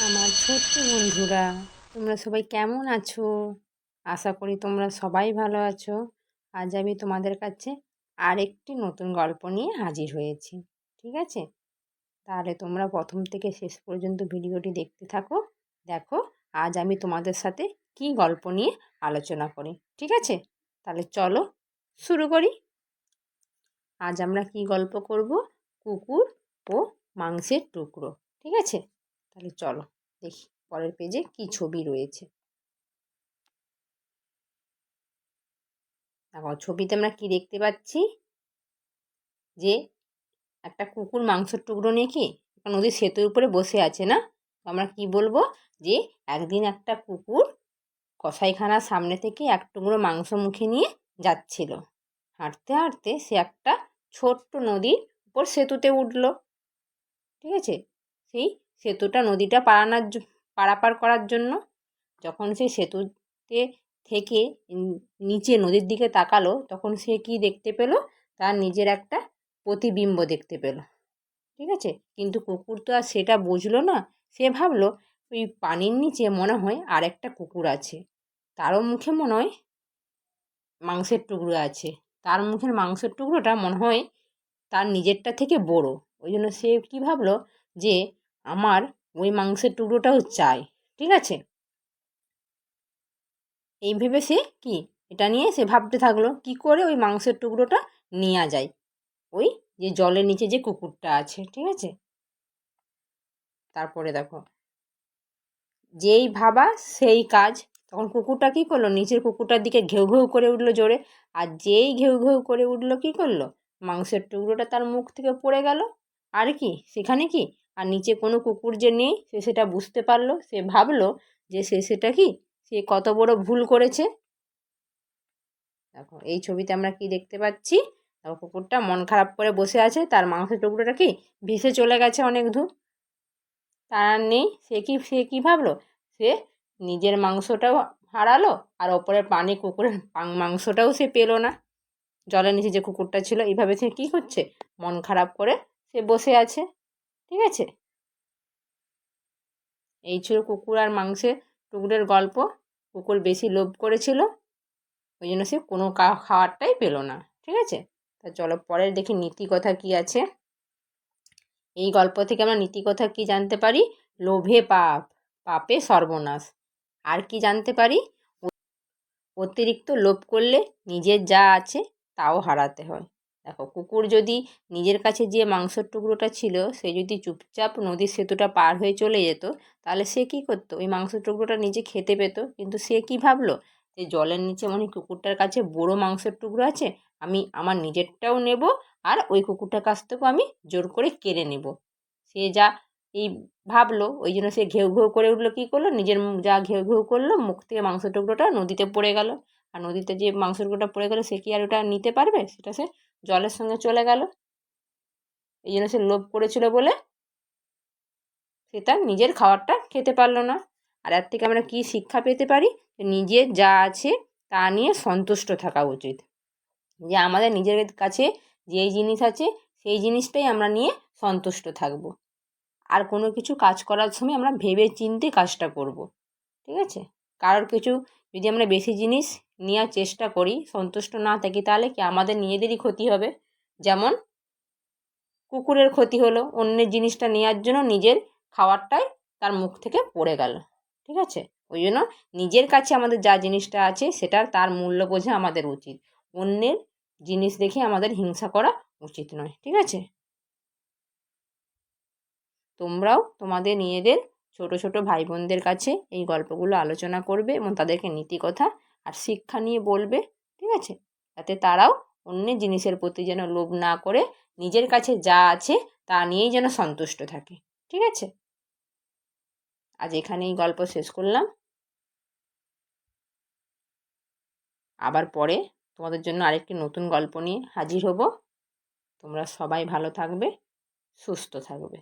আমার ছোট্ট বন্ধুরা, তোমরা সবাই কেমন আছো? আশা করি তোমরা সবাই ভালো আছো। আজ আমি তোমাদের কাছে আরেকটি নতুন গল্প নিয়ে হাজির হয়েছি। ঠিক আছে? তাহলে তোমরা প্রথম থেকে শেষ পর্যন্ত ভিডিওটি দেখতে থাকো। দেখো আজ আমি তোমাদের সাথে কি গল্প নিয়ে আলোচনা করি। ঠিক আছে? তাহলে চলো শুরু করি। আজ আমরা কি গল্প করব? কুকুর ও মাংসের টুকরো। ঠিক আছে? তাহলে চলো দেখি পরের পেজে কি ছবি রয়েছে। দেখো ছবিতে আমরা কি দেখতে পাচ্ছি, যে একটা কুকুর মাংসের টুকরো নিয়ে কি একটা নদীর সেতুর উপরে বসে আছে না? আমরা কি বলবো, যে একদিন একটা কুকুর কসাইখানার সামনে থেকে এক টুকরো মাংস মুখে নিয়ে যাচ্ছিল। হাঁটতে হাঁটতে সে একটা ছোট্ট নদীর উপর সেতুতে উঠলো। ঠিক আছে? সেই সেতুটা নদীটা পারাপার করার জন্য যখন সে সেতুতে থেকে নিচে নদীর দিকে তাকালো, তখন সে কি দেখতে পেল? তার নিজের একটা প্রতিবিম্ব দেখতে পেল। ঠিক আছে? কিন্তু কুকুর তো আর সেটা বুঝলো না। সে ভাবলো ওই পানির নিচে মনে হয় আর একটা কুকুর আছে, তারও মুখে মনে হয় মাংসের টুকরো আছে। তার মুখের মাংসের টুকরোটা মনে হয় তার নিজেরটা থেকে বড়। ওই জন্য সে কী ভাবলো, যে আমার ওই মাংসের টুকরোটাও চাই। ঠিক আছে? এই ভেবে সে কি এটা নিয়ে সে ভাবতে থাকলো কি করে ওই মাংসের টুকরোটা নেওয়া যায় ওই যে জলের নিচে যে কুকুরটা আছে। ঠিক আছে? তারপরে দেখো, যেই ভাবা সেই কাজ। তখন কুকুরটা কী করলো, নিচের কুকুরটার দিকে ঘেউ ঘেউ করে উঠলো জোরে। আর যেই ঘেউ ঘেউ করে উঠলো কী করলো, মাংসের টুকরোটা তার মুখ থেকে পড়ে গেল। আর কি সেখানে কি আর নিচে কোনো কুকুর যে নেই সে সেটা বুঝতে পারলো। সে ভাবলো যে সে সেটা কি সে কত বড় ভুল করেছে। দেখো এই ছবিতে আমরা কি দেখতে পাচ্ছি, দেখো কুকুরটা মন খারাপ করে বসে আছে, তার মাংসের টুকরোটা কি ভেসে চলে গেছে অনেক দূর। তার আর নেই। সে কি ভাবলো, সে নিজের মাংসটাও হারালো, আর ওপরের পানি কুকুরের মাংসটাও সে পেলো না। জলের নিচে যে কুকুরটা ছিল, এইভাবে সে কী করছে, মন খারাপ করে সে বসে আছে। ঠিক আছে? এই ছিল কুকুর আর মাংসের টুকরোর গল্প। কুকুর বেশি লোভ করেছিল, ওই জন্য সে কোনো খাওয়ারটাই পেলো না। ঠিক আছে? তা চলো পরের দেখি নীতি কথা কী আছে। এই গল্প থেকে আমরা নীতি কথা কী জানতে পারি? লোভে পাপ, পাপে সর্বনাশ। আর কি জানতে পারি? অতিরিক্ত লোভ করলে নিজের যা আছে তাও হারাতে হয়। দেখো কুকুর যদি নিজের কাছে যে মাংসের টুকরোটা ছিল সে যদি চুপচাপ নদীর সেতুটা পার হয়ে চলে যেত, তাহলে সে কী করতো, ওই মাংসের টুকরোটা নিজে খেতে পেত। কিন্তু সে কী ভাবলো, যে জলের নিচে মানে কুকুরটার কাছে বড় মাংসের টুকরো আছে, আমি আমার নিজেরটাও নেব, আর ওই কুকুরটার কাছ থেকেও আমি জোর করে কেড়ে নেব। সে যা এই ভাবলো, ওই জন্য সে ঘেউ ঘেউ করে উঠলো, কী করলো, নিজের যা ঘেউ ঘেউ করলো, মুখ থেকে মাংসের টুকরোটা নদীতে পড়ে গেল। আর নদীতে যে মাংসের টুকরোটা পড়ে গেলো, সে কি আর ওটা নিতে পারবে? সেটা সে জলের সঙ্গে চলে গেল। এই জন্য সে লোভ করেছিল বলে সে তার নিজের খাবারটা খেতে পারলো না। আর এর থেকে আমরা কী শিক্ষা পেতে পারি? নিজের যা আছে তা নিয়ে সন্তুষ্ট থাকা উচিত। যে আমাদের নিজের কাছে যেই জিনিস আছে সেই জিনিসটাই আমরা নিয়ে সন্তুষ্ট থাকব। আর কোনো কিছু কাজ করার সময় আমরা ভেবে চিন্তে কাজটা করব। ঠিক আছে? কারোর কিছু যদি আমরা বেশি জিনিস নেওয়ার চেষ্টা করি, সন্তুষ্ট না থাকি, তাহলে কি আমাদের নিজেদেরই ক্ষতি হবে। যেমন কুকুরের ক্ষতি হলো, অন্যের জিনিসটা নেওয়ার জন্য নিজের খাবারটাই তার মুখ থেকে পড়ে গেল। ঠিক আছে? ওই জন্য নিজের কাছে আমাদের যা জিনিসটা আছে সেটার তার মূল্য বোঝা আমাদের উচিত। অন্যের জিনিস দেখে আমাদের হিংসা করা উচিত নয়। ঠিক আছে? তোমরাও তোমাদের নিজেদের ছোট ছোট ভাই বোনদের কাছে এই গল্পগুলো আলোচনা করবে এবং তাদেরকে নীতিকথা আর শিক্ষা নিয়ে বলবে। ঠিক আছে? যাতে তারাও অন্যের জিনিসের প্রতি যেন লোভ না করে নিজের কাছে যা আছে তা নিয়েই যেন সন্তুষ্ট থাকে। ঠিক আছে? আজ এখানেই গল্প শেষ করলাম। আবার পরে তোমাদের জন্য আরেকটি নতুন গল্প নিয়ে হাজির হব। তোমরা সবাই ভালো থাকবে, সুস্থ থাকবে।